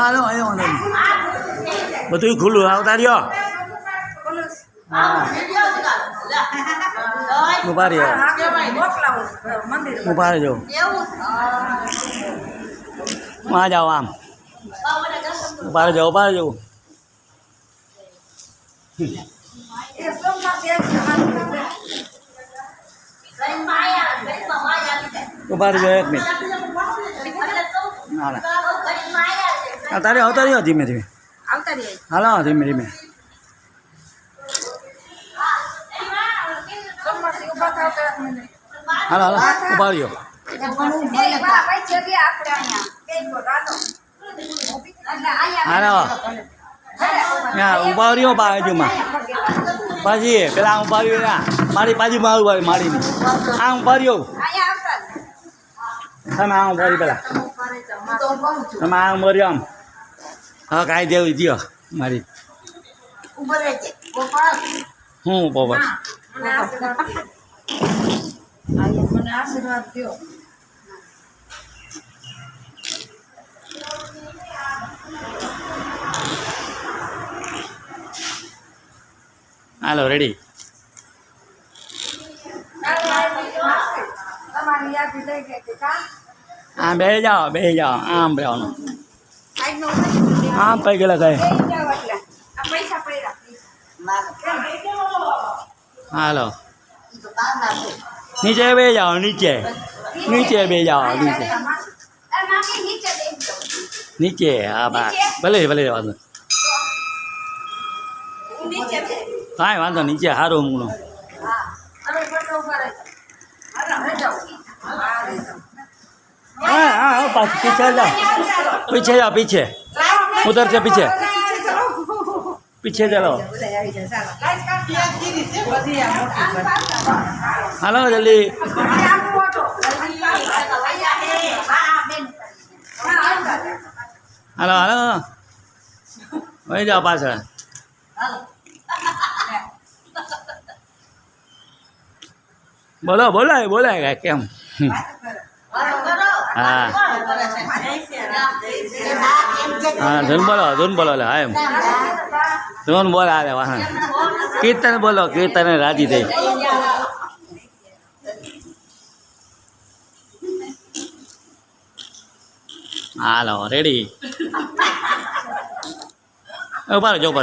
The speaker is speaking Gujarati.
હાલો આવ્યો બધું ખુલ્લું આવતા રહ્યો ઉભા રહ્યો ઉભા રહેજો માં જાઓ આમ ઉભા રહેજો ઉભા રહેજો ઉભા રહેજો એક મિનિટ તારે આવતા રહ્યો ધીમે ધીમે હાલો ધીમે ધીમે હાલો હાલો ઉભા રહ્યો હાલો ઉભા રહ્યો બાજુમાં પાછી પેલા ઉભા રહ્યો મારી બાજુમાં ઉભા મારીને આ ઉભા રહ્યો તમે આ ઉભા રહ્યો પેલા તમે આ ઉભા રહ્યો આમ હા કાંઈ દેવું દો મારી હું બાબા હાલો રેડી હા બે જાઓ આમ બેવાનું આમ કઈ ગયેલા કઈ હાલો નીચે બે જાઓ નીચે બે જાઓ નીચે હા બા ભલે વાંધો કાંઈ વાંધો નીચે સારું મૂકનો हाँ पास पीछे जाओ पीछे उधर से पीछे चलो हेलो जल्दी हेलो वही जाओ पास बोला કેમ હા હા ધૂન બોલો હા એમ ધૂન બોલો હાલે વાહન કીર્તન બોલો કીર્તન રાજી થઈ હાલો રેડી ઉભા રહેજો